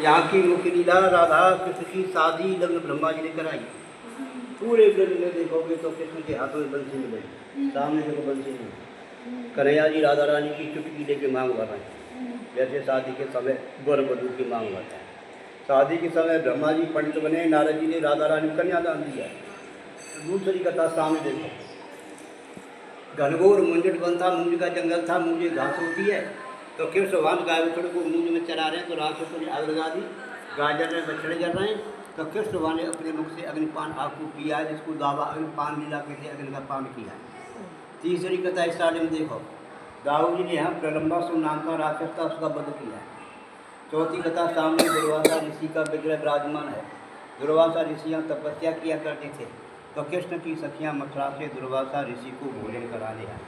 यहाँ की मुख्य लीला राधा कृष्ण की शादी लग्न ब्रह्मा जी ने कराई। पूरे ब्रज में देखोगे तो कृष्ण के हाथों में बंसी मिलेगी, सामने देखो बंसी नहीं। कन्हैया जी राधा रानी की चुटकी लेके मांग भर रहे हैं, जैसे शादी के समय वर वधू की मांग भरता है। शादी के समय ब्रह्मा जी पंडित बने, नारद जी ने राधा रानी को कन्यादान दिया। दूसरी कथा सामने देखो, घनघोर मुंजट वन था, मूंज का जंगल था, मूंजे घास होती है। तो कृष्ण भगवान गाय बछड़े को मूंज में चरा रहे हैं, तो राक्षसों ने आग लगा दी, गाय जल रहे बछड़े जल रहे हैं। तो कृष्ण भगवान ने अपने मुख से अग्निपान आग को पिया है, जिसको दावा अग्निपान लीला के लिए अग्नि का पान किया है। तीसरी कथा स्टार्टिंग में देखो, दाऊ जी ने यहाँ प्रलंबासुर नाम का राक्षस था, उसका वध किया है। चौथी कथा सामने दुर्वासा ऋषि का विग्रह विराजमान है। दुर्वासा ऋषि यहाँ तपस्या किया करते थे, तो कृष्ण की सखियाँ मथुरा से दुर्वासा ऋषि को भोजन कराने आए।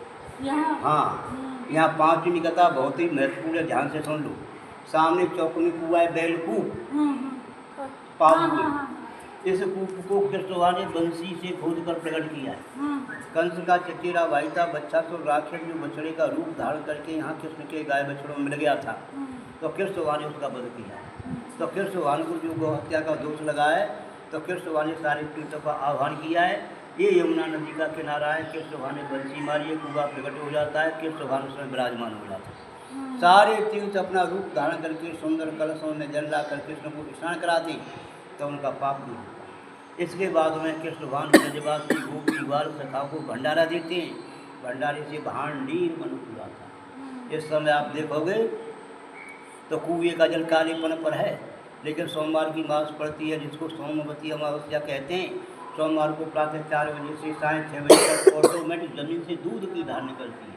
हाँ, यहाँ पांचवी कथा बहुत ही महत्वपूर्ण है, ध्यान से सुन लो। सामने चौक में कुआ है, बैलकूप पाप में। इस कूप को कृष्ण भगवान ने बंसी से खोद कर प्रकट किया है। कंस का चचेरा भाई था बच्चासुर राक्षस, जो बछड़े का रूप धारण करके यहाँ कृष्ण के गाय बछड़ों में मिल गया था, तो कृष्ण भगवान ने उसका वध किया। तो कृष्ण भगवान को जो गौ हत्या का दोष लगा है, तो कृष्ण भगवान ने सारे तीर्थों का आह्वान किया है। ये यमुना नदी का किनारा है, कृष्ण भगवान ने बंसी मारी है, कुआ प्रकट हो जाता है, कृष्ण भगवान उसमें विराजमान हो जाता है। सारे तीर्थ अपना रूप धारण करके सुंदर कलशों में जल ला कर कृष्ण को स्नान कराते, तो उनका पाप दूर होता है। इसके बाद में कृष्ण भगवान ब्रजवासी गोपी बाल सखा को भंडारा देते हैं, भंडारे से भांडीर मन हो जाता है। इस समय आप देखोगे तो कुएं का जल कालेपन पर है, लेकिन सोमवार की मास पड़ती है, जिसको सोमवती अमावस्या कहते हैं। सोमवार को प्रातः 4 बजे से साढ़े 6 बजे तक ऑटोमेटिक जमीन से दूध की धार निकलती है,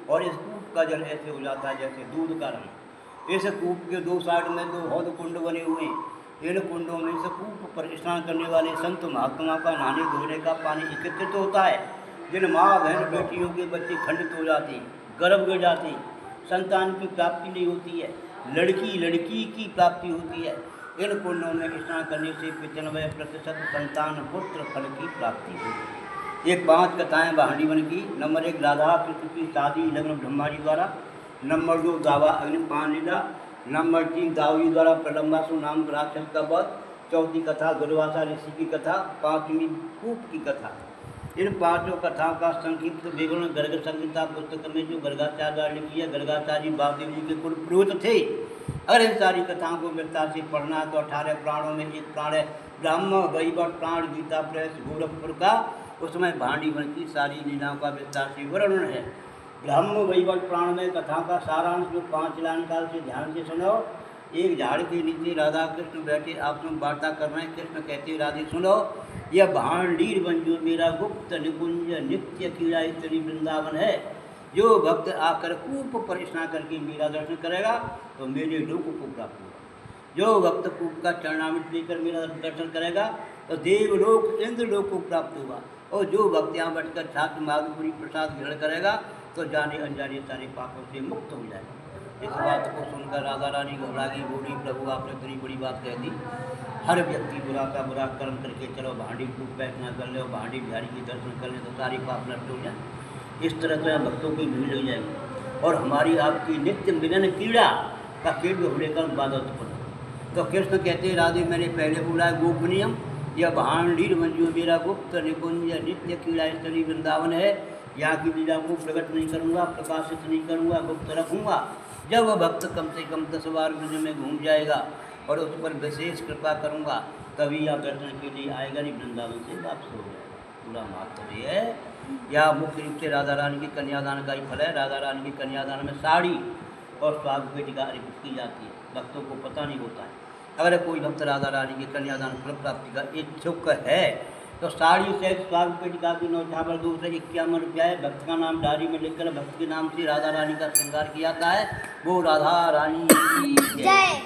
और इस कूप का जल ऐसे हो जाता है जैसे दूध का रंग। इस कूप के दो साइड में 2 हौद कुंड बने हुए हैं। इन कुंडों में से कूप पर स्नान करने वाले संत महात्मा का नहाने धोने का पानी एकत्रित होता है। जिन माँ बहन बेटियों के बच्चे खंडित हो जाते हैं, गर्भ गिर जाते हैं, संतान की प्राप्ति नहीं होती है, लड़की की प्राप्ति होती है, इन कुंडों में स्नान करने से 95% संतान पुत्र फल की प्राप्ति होती है। ये 5 कथाएँ भांडी वन की। नंबर 1 राधा कृष्ण की शादी लग्न ब्रह्मा जी द्वारा। नंबर 2 दावा अग्निपान लीला। नंबर 3 दाऊ जी द्वारा प्रलंबासुर नाम राक्षस का वध। चौथी कथा दुर्वासा ऋषि की कथा। 5वीं कूप की कथा। इन 5 कथाओं का संक्षिप्त विवरण गर्ग संहिता पुस्तक में जो गर्गाचार्य द्वारा लिखी है, गर्गाचार्य जी वासुदेव जी के कुल पुरोहित थे। अगर इन सारी कथाओं को विस्तार से पढ़ना है तो 18 प्राणों में एक प्राण है ब्राह्मण वैवर्त प्राण गीता प्रेस गोरखपुर का, उसमें भांडी वन की सारी लीलाओं का विस्तार से वर्णन है। ब्राह्मण वैवर्त प्राण में कथाओं का सारांश जो 5 लाइन काल से ध्यान से सुनो। एक झाड़ के नीचे राधा कृष्ण बैठे आपस में वार्ता कर रहे हैं। कृष्ण कहते राधे सुनो, यह भांडीर वन जो मेरा गुप्त निकुंज नित्य क्रीड़ा स्थली वृंदावन है। जो भक्त आकर कूप पर स्नान करके मेरा दर्शन करेगा तो मेरे लोक को प्राप्त होगा। जो भक्त कूप का चरणामृत लेकर मेरा दर्शन करेगा तो देवलोक इंद्रलोक को प्राप्त होगा। और जो भक्त यहाँ बैठकर छात्र माधुपुरी प्रसाद ग्रहण करेगा तो जाने अनजाने सारे पापों से मुक्त हो जाएगा। इस बात को सुनकर राधा रानी घबरा गई, बोली प्रभु आपने इतनी बड़ी बात कह दी। हर व्यक्ति बुरा का बुरा कर्म करके चलो भांडी कूप बैठना कर ले और भांडी बिहारी के दर्शन कर ले तो सारी पाप नष्ट हो जाए। इस तरह से भक्तों की भीड़ लग जाएगी और हमारी आपकी नित्य मिलन क्रीड़ा का केंद्र होने का बाधा उत्पन्न। तो कृष्ण कहते हैं राधे मैंने पहले बोला है गोपनीयम, यह भांडीर मंजू मेरा गुप्त निकुंज नित्य क्रीड़ा स्थली वृंदावन है। यहाँ की लीला को प्रकट नहीं करूँगा, प्रकाशित नहीं करूँगा, गुप्त रखूँगा। जब वह भक्त कम से कम 10 बार ब्रज में घूम जाएगा और उस पर विशेष कृपा करूँगा तभी आप दर्शन के लिए आएगा, नहीं वृंदावन से वापस हो जाएगा। पूरा महत्व है। यह मुख्य रूप से राधा रानी के कन्यादान का ही फल है। राधा रानी के कन्यादान में साड़ी और स्वाग पेटिका अर्पित की जाती है, भक्तों को पता नहीं होता है। अगर कोई भक्त राधा रानी के कन्यादान फल प्राप्ति का इच्छुक है तो साड़ी से स्वाग पेटिका की न्यौछावर 251 रुपया है। भक्त का नाम डायरी में लिखकर भक्त के नाम से राधा रानी का श्रृंगार किया जाता है। वो राधा रानी की जय।